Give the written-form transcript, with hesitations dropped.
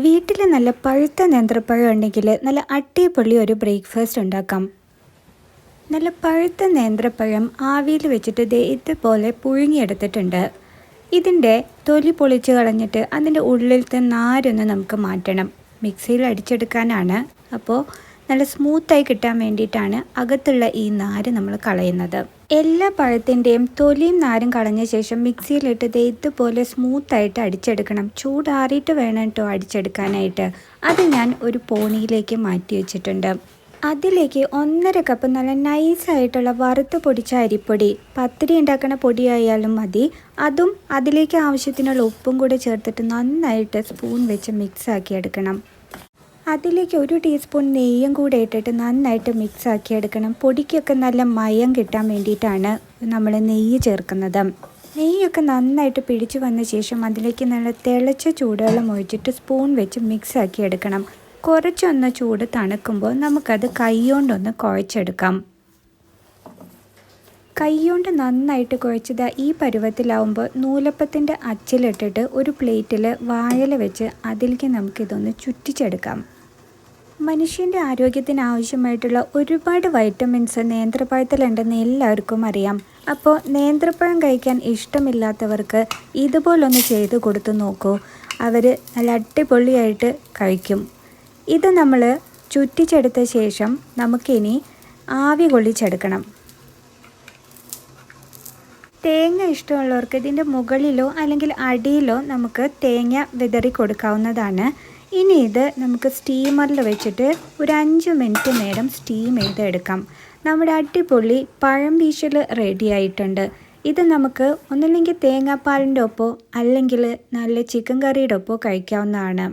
വീട്ടിൽ നല്ല പഴുത്ത നേന്ത്രപ്പഴം ഉണ്ടെങ്കിൽ നല്ല അടിപൊളി ഒരു ബ്രേക്ക്ഫാസ്റ്റ് ഉണ്ടാക്കാം. നല്ല പഴുത്ത നേന്ത്രപ്പഴം ആവിയിൽ വെച്ചിട്ട് ഇതുപോലെ പുഴുങ്ങിയെടുത്തിട്ടുണ്ട്. ഇതിൻ്റെ തൊലി പൊളിച്ച് കളഞ്ഞിട്ട് അതിൻ്റെ ഉള്ളിലത്തെ നാരൊന്ന് നമുക്ക് മാറ്റണം. മിക്സിയിൽ അടിച്ചെടുക്കാനാണ്. അപ്പോൾ നല്ല സ്മൂത്തായി കിട്ടാൻ വേണ്ടിയിട്ടാണ് അകത്തുള്ള ഈ നാര് നമ്മൾ കളയുന്നത്. എല്ലാ പഴത്തിൻ്റെയും തൊലിയും നാരും കളഞ്ഞ ശേഷം മിക്സിയിലിട്ട് ഇതുപോലെ സ്മൂത്തായിട്ട് അടിച്ചെടുക്കണം. ചൂടാറിയിട്ട് വേണം കേട്ടോ അടിച്ചെടുക്കാനായിട്ട്. അത് ഞാൻ ഒരു പോണിയിലേക്ക് മാറ്റി വെച്ചിട്ടുണ്ട്. അതിലേക്ക് 1.5 കപ്പ് നല്ല നൈസായിട്ടുള്ള വറുത്ത് പൊടിച്ച അരിപ്പൊടി, പത്തിരി ഉണ്ടാക്കുന്ന പൊടിയായാലും മതി, അതും അതിലേക്ക് ആവശ്യത്തിനുള്ള ഉപ്പും കൂടെ ചേർത്തിട്ട് നന്നായിട്ട് സ്പൂൺ വെച്ച് മിക്സാക്കി എടുക്കണം. അതിലേക്ക് 1 ടീസ്പൂൺ നെയ്യും കൂടെ ഇട്ടിട്ട് നന്നായിട്ട് മിക്സ് ആക്കി എടുക്കണം. പൊടിക്കൊക്കെ നല്ല മയം കിട്ടാൻ വേണ്ടിയിട്ടാണ് നമ്മൾ നെയ്യ് ചേർക്കുന്നത്. നെയ്യൊക്കെ നന്നായിട്ട് പിടിച്ചു വന്ന ശേഷം അതിലേക്ക് നല്ല തിളച്ച ചൂടുവെള്ളം ഒഴിച്ചിട്ട് സ്പൂൺ വെച്ച് മിക്സ് ആക്കി എടുക്കണം. കുറച്ചൊന്ന് ചൂട് തണുക്കുമ്പോൾ നമുക്കത് കൈകൊണ്ടൊന്ന് കുഴച്ചെടുക്കാം. കൈകൊണ്ട് നന്നായിട്ട് കുഴച്ചത് ഈ പരുവത്തിലാവുമ്പോൾ നൂലപ്പത്തിൻ്റെ അച്ചിലിട്ടിട്ട് ഒരു പ്ലേറ്റിൽ വാഴയില വെച്ച് അതിലേക്ക് നമുക്കിതൊന്ന് ചുറ്റിച്ചെടുക്കാം. മനുഷ്യൻ്റെ ആരോഗ്യത്തിന് ആവശ്യമായിട്ടുള്ള ഒരുപാട് വൈറ്റമിൻസ് നേന്ത്രപ്പഴത്തിലുണ്ടെന്ന് എല്ലാവർക്കും അറിയാം. അപ്പോൾ നേന്ത്രപ്പഴം കഴിക്കാൻ ഇഷ്ടമില്ലാത്തവർക്ക് ഇതുപോലൊന്ന് ചെയ്ത് കൊടുത്തു നോക്കൂ. അവർ നല്ല അടിപൊളിയായിട്ട് കഴിക്കും. ഇത് നമ്മൾ ചുറ്റിച്ചെടുത്ത ശേഷം നമുക്കിനി ആവി കൊള്ളിച്ചെടുക്കണം. തേങ്ങ ഇഷ്ടമുള്ളവർക്ക് ഇതിൻ്റെ മുകളിലോ അല്ലെങ്കിൽ അടിയിലോ നമുക്ക് തേങ്ങ വിതറി കൊടുക്കാവുന്നതാണ്. ഇനി ഇത് നമുക്ക് സ്റ്റീമറിൽ വെച്ചിട്ട് ഒരു 5 മിനിറ്റ് നേരം സ്റ്റീം ചെയ്തെടുക്കാം. നമ്മുടെ അടിപൊളി പഴം വീശൽ റെഡി ആയിട്ടുണ്ട്. ഇത് നമുക്ക് ഒന്നില്ലെങ്കിൽ തേങ്ങാപ്പാലിൻ്റെ ഒപ്പോ അല്ലെങ്കിൽ നല്ല ചിക്കൻ കറിയുടെ ഒപ്പോ കഴിക്കാവുന്നതാണ്.